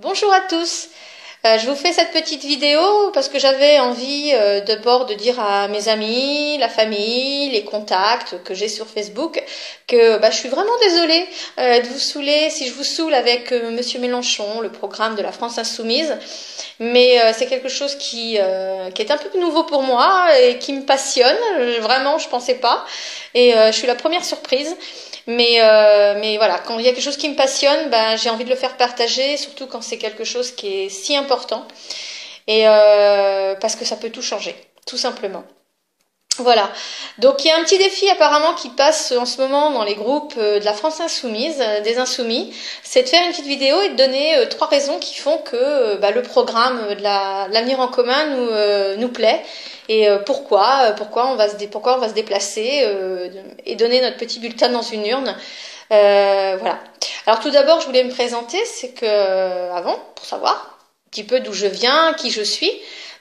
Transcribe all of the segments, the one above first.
Bonjour à tous. Je vous fais cette petite vidéo parce que j'avais envie d'abord de dire à mes amis, la famille, les contacts que j'ai sur Facebook que je suis vraiment désolée de vous saouler si je vous saoule avec Monsieur Mélenchon, le programme de la France Insoumise. Mais c'est quelque chose qui est un peu nouveau pour moi et qui me passionne. Vraiment, je pensais pas. Et je suis la première surprise. Mais voilà, quand il y a quelque chose qui me passionne, j'ai envie de le faire partager, surtout quand c'est quelque chose qui est si important. Et parce que ça peut tout changer, tout simplement. Voilà. Donc il y a un petit défi apparemment qui passe en ce moment dans les groupes de la France Insoumise, des Insoumis, c'est de faire une petite vidéo et de donner 3 raisons qui font que le programme de l'avenir en commun nous plaît et pourquoi on va se déplacer et donner notre petit bulletin dans une urne. Voilà. Alors tout d'abord, je voulais me présenter, c'est que avant, pour savoir un petit peu d'où je viens, qui je suis.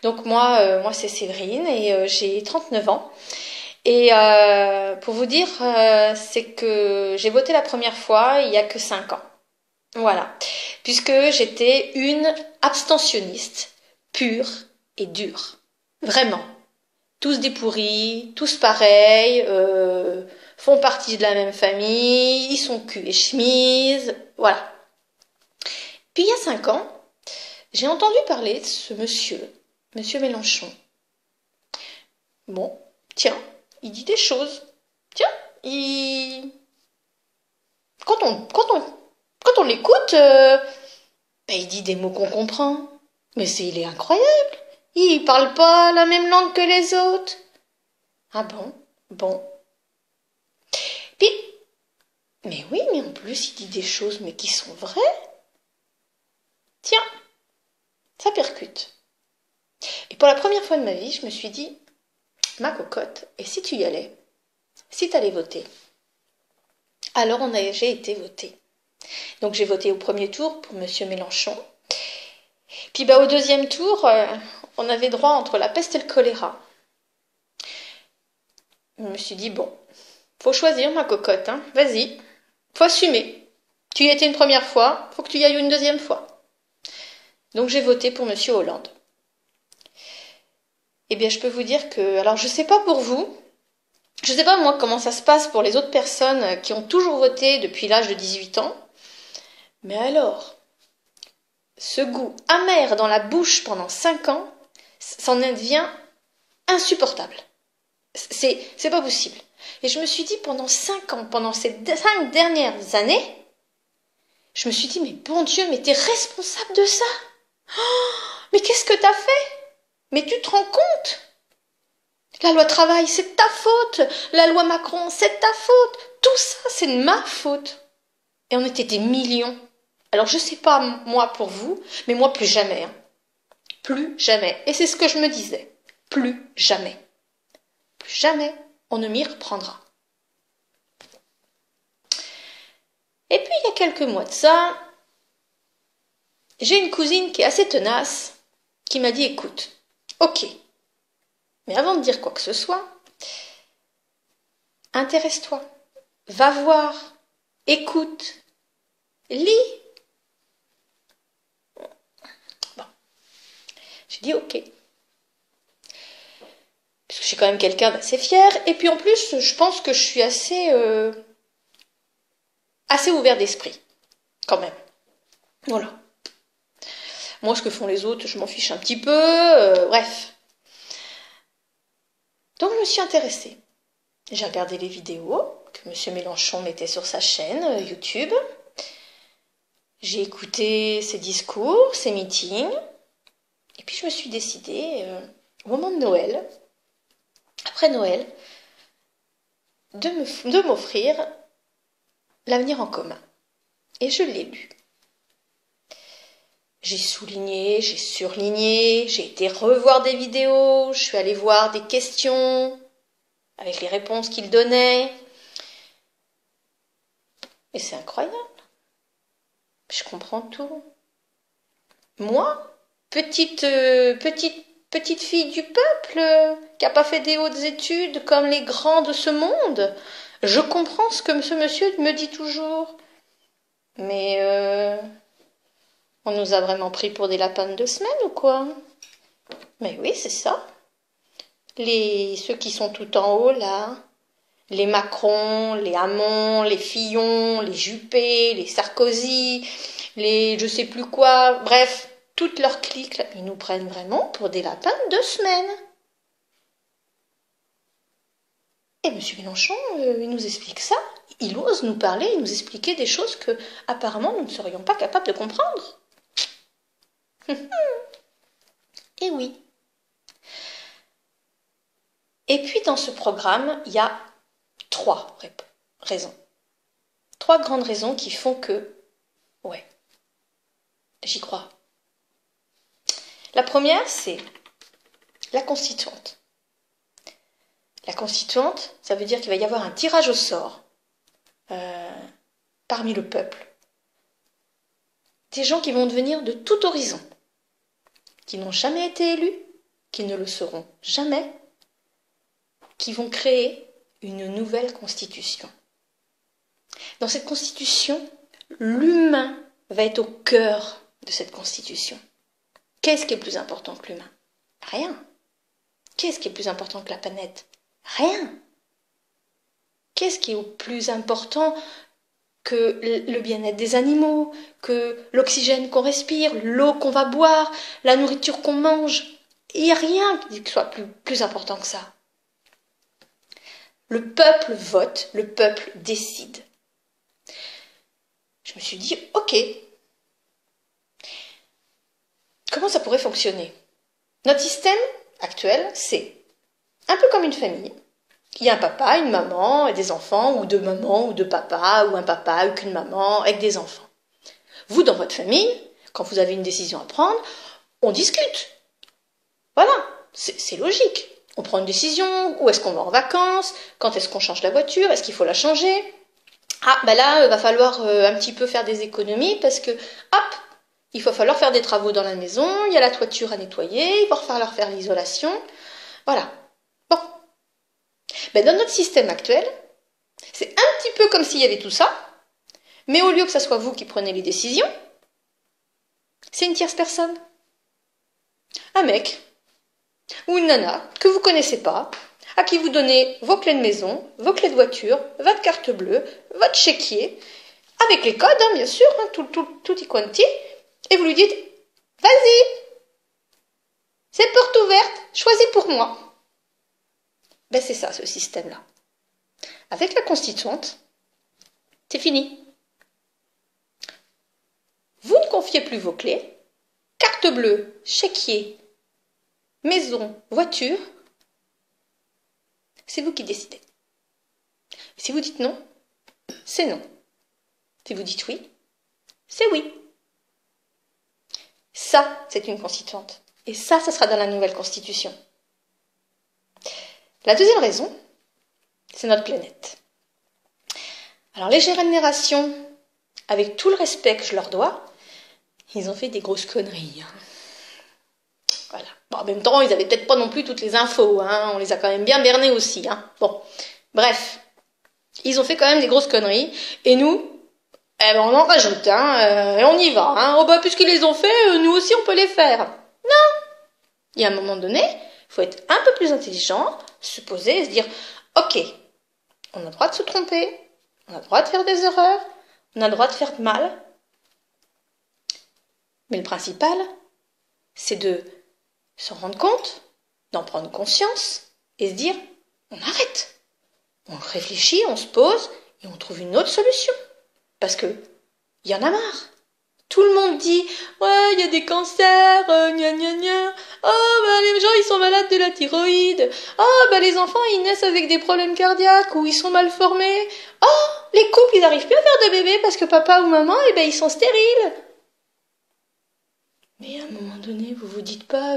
Donc moi c'est Séverine et j'ai 39 ans. Et pour vous dire, c'est que j'ai voté la première fois il y a que 5 ans. Voilà. Puisque j'étais une abstentionniste pure et dure. Vraiment. Tous des pourris, tous pareils, font partie de la même famille, ils sont cul et chemise, voilà. Puis il y a 5 ans, j'ai entendu parler de ce monsieur Mélenchon. Bon, tiens, il dit des choses. Tiens, quand on l'écoute, il dit des mots qu'on comprend. Mais il est incroyable. Il parle pas la même langue que les autres. Ah bon? Bon. Puis, mais oui, mais en plus, il dit des choses, mais qui sont vraies. Tiens, ça percute. Et pour la première fois de ma vie, je me suis dit, ma cocotte, et si tu y allais? Si tu allais voter? Alors j'ai été voter. Donc j'ai voté au premier tour pour Monsieur Mélenchon. Puis au deuxième tour, on avait droit entre la peste et le choléra. Je me suis dit, bon, faut choisir ma cocotte, hein. Vas-y, faut assumer. Tu y étais une première fois, faut que tu y ailles une deuxième fois. Donc j'ai voté pour Monsieur Hollande. Eh bien, je peux vous dire que, alors je sais pas pour vous, je sais pas moi comment ça se passe pour les autres personnes qui ont toujours voté depuis l'âge de 18 ans, mais alors, ce goût amer dans la bouche pendant 5 ans, ça en devient insupportable. C'est pas possible. Et je me suis dit pendant 5 ans, pendant ces 5 dernières années, je me suis dit, mais bon Dieu, mais t'es responsable de ça? Oh, mais qu'est-ce que t'as fait? Mais tu te rends compte? La loi travail, c'est de ta faute. La loi Macron, c'est de ta faute. Tout ça, c'est de ma faute. Et on était des millions. Alors je sais pas, moi, pour vous, mais moi, plus jamais. Hein. Plus jamais. Et c'est ce que je me disais. Plus jamais. Plus jamais, on ne m'y reprendra. Et puis, il y a quelques mois de ça, j'ai une cousine qui est assez tenace, qui m'a dit, écoute, ok, mais avant de dire quoi que ce soit, intéresse-toi, va voir, écoute, lis. Bon, j'ai dit ok. Parce que je suis quand même quelqu'un d'assez fier, et puis en plus, je pense que je suis assez ouvert d'esprit, quand même. Voilà. Moi, ce que font les autres, je m'en fiche un petit peu, bref. Donc, je me suis intéressée. J'ai regardé les vidéos que M. Mélenchon mettait sur sa chaîne YouTube. J'ai écouté ses discours, ses meetings. Et puis, je me suis décidée, au moment de Noël, après Noël, de m'offrir l'avenir en commun. Et je l'ai lu. J'ai souligné, j'ai surligné, j'ai été revoir des vidéos, je suis allée voir des questions avec les réponses qu'il donnait. Et c'est incroyable. Je comprends tout. Moi, petite fille du peuple, qui n'a pas fait des hautes études comme les grands de ce monde, je comprends ce que ce monsieur me dit toujours. Mais On nous a vraiment pris pour des lapins de 2 semaines ou quoi? Mais oui, c'est ça. Ceux qui sont tout en haut, là, les Macron, les Hamon, les Fillon, les Juppé, les Sarkozy, les je sais plus quoi, bref, toute leur clique, là, ils nous prennent vraiment pour des lapins de 2 semaines. Et M. Mélenchon, il nous explique ça. Il ose nous parler, il nous expliquer des choses que, apparemment, nous ne serions pas capables de comprendre. Et oui. Et puis, dans ce programme, il y a 3 raisons. 3 grandes raisons qui font que, ouais, j'y crois. La première, c'est la constituante. La constituante, ça veut dire qu'il va y avoir un tirage au sort parmi le peuple. Des gens qui vont devenir de tout horizon, qui n'ont jamais été élus, qui ne le seront jamais, qui vont créer une nouvelle constitution. Dans cette constitution, l'humain va être au cœur de cette constitution. Qu'est-ce qui est plus important que l'humain? Rien. Qu'est-ce qui est plus important que la planète? Rien. Qu'est-ce qui est plus important que le bien-être des animaux, que l'oxygène qu'on respire, l'eau qu'on va boire, la nourriture qu'on mange? Il n'y a rien qui soit plus important que ça. Le peuple vote, le peuple décide. Je me suis dit, ok, comment ça pourrait fonctionner? Notre système actuel, c'est un peu comme une famille. Il y a un papa, une maman et des enfants, ou 2 mamans, ou 2 papas, ou un papa, ou qu'une maman, avec des enfants. Vous, dans votre famille, quand vous avez une décision à prendre, on discute. Voilà, c'est logique. On prend une décision, où est-ce qu'on va en vacances, quand est-ce qu'on change la voiture, est-ce qu'il faut la changer? Ah, ben là, il va falloir un petit peu faire des économies parce que, hop, il va falloir faire des travaux dans la maison, il y a la toiture à nettoyer, il va falloir faire l'isolation. Voilà. Bon. Ben, dans notre système actuel, c'est un petit peu comme s'il y avait tout ça, mais au lieu que ce soit vous qui prenez les décisions, c'est une tierce personne. Un mec ou une nana que vous connaissez pas, à qui vous donnez vos clés de maison, vos clés de voiture, votre carte bleue, votre chéquier, avec les codes, hein, bien sûr, hein, tout y quanti, et vous lui dites « Vas-y, c'est porte ouverte, choisis pour moi ». Ben c'est ça, ce système-là. Avec la constituante, c'est fini. Vous ne confiez plus vos clés, carte bleue, chéquier, maison, voiture, c'est vous qui décidez. Si vous dites non, c'est non. Si vous dites oui, c'est oui. Ça, c'est une constituante. Et ça sera dans la nouvelle constitution. La deuxième raison, c'est notre planète. Alors les générations, avec tout le respect que je leur dois, ils ont fait des grosses conneries. Voilà. Bon, en même temps, ils n'avaient peut-être pas non plus toutes les infos, hein. On les a quand même bien bernés aussi, hein. Bon, bref, ils ont fait quand même des grosses conneries, et nous, eh ben, on en rajoute, hein, et on y va, hein. Oh, bah, puisqu'ils les ont fait, nous aussi on peut les faire. Non. Il y a un moment donné, il faut être un peu plus intelligent, se poser et se dire, ok, on a le droit de se tromper, on a le droit de faire des erreurs, on a le droit de faire mal, mais le principal, c'est de se rendre compte, d'en prendre conscience et se dire, on arrête. On réfléchit, on se pose et on trouve une autre solution. Parce que, il y en a marre. Tout le monde dit, ouais, il y a des cancers, gna gna gna. Oh, bah, les gens, ils sont malades de la thyroïde. Oh, bah, les enfants, ils naissent avec des problèmes cardiaques ou ils sont mal formés. Oh, les couples, ils n'arrivent plus à faire de bébés parce que papa ou maman, eh ben, ils sont stériles. Mais à un moment donné, vous vous dites pas,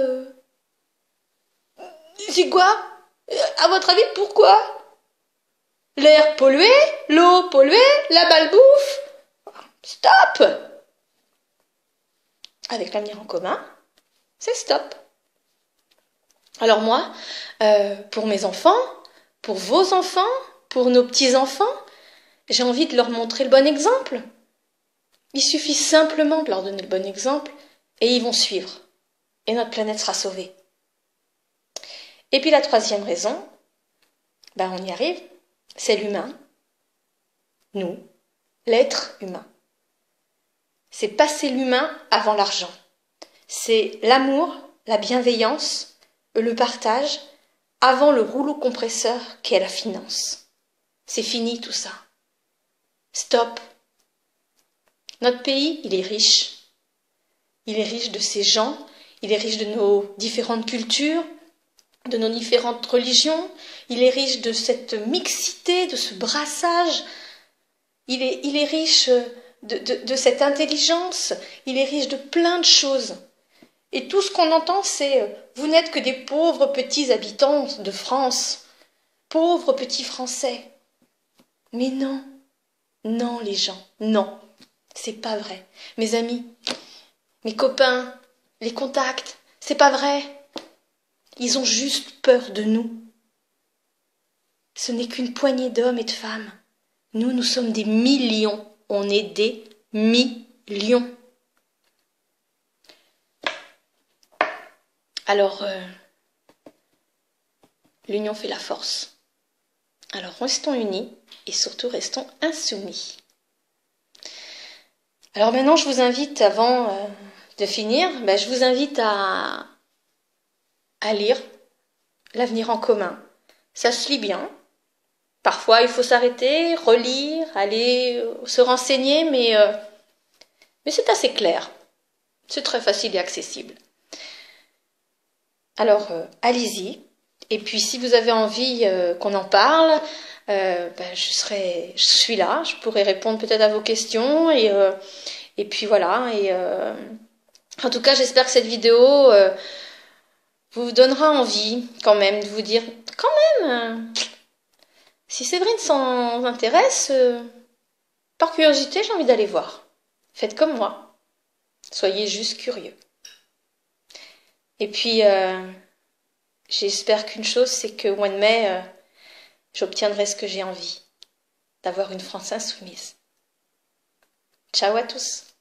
c'est quoi? À votre avis, pourquoi? L'air pollué, l'eau polluée, la malbouffe. Stop! Avec l'avenir en commun, c'est stop. Alors moi, pour mes enfants, pour vos enfants, pour nos petits-enfants, j'ai envie de leur montrer le bon exemple. Il suffit simplement de leur donner le bon exemple et ils vont suivre. Et notre planète sera sauvée. Et puis la troisième raison, on y arrive, c'est l'humain. Nous, l'être humain. C'est passer l'humain avant l'argent. C'est l'amour, la bienveillance, le partage avant le rouleau compresseur qu'est la finance. C'est fini tout ça. Stop. Notre pays, il est riche. Il est riche de ses gens, il est riche de nos différentes cultures, de nos différentes religions, il est riche de cette mixité, de ce brassage, il est riche de cette intelligence, il est riche de plein de choses. Et tout ce qu'on entend, c'est « vous n'êtes que des pauvres petits habitants de France, pauvres petits Français ». Mais non, non les gens, non, c'est pas vrai. Mes amis, mes copains, les contacts, c'est pas vrai. Ils ont juste peur de nous. Ce n'est qu'une poignée d'hommes et de femmes. Nous sommes des millions. On est des millions. Alors, l'union fait la force. Alors, restons unis et surtout restons insoumis. Alors maintenant, je vous invite, avant de finir, je vous invite à lire L'avenir en commun. Ça se lit bien. Parfois, il faut s'arrêter, relire, aller se renseigner, mais c'est assez clair. C'est très facile et accessible. Alors, allez-y. Et puis, si vous avez envie qu'on en parle, je suis là. Je pourrais répondre peut-être à vos questions. Et puis voilà. En tout cas, j'espère que cette vidéo vous donnera envie quand même de vous dire, quand même, si Séverine s'en intéresse, par curiosité, j'ai envie d'aller voir. Faites comme moi. Soyez juste curieux. Et puis, j'espère qu'une chose, c'est qu'au mois de mai, j'obtiendrai ce que j'ai envie, d'avoir une France insoumise. Ciao à tous.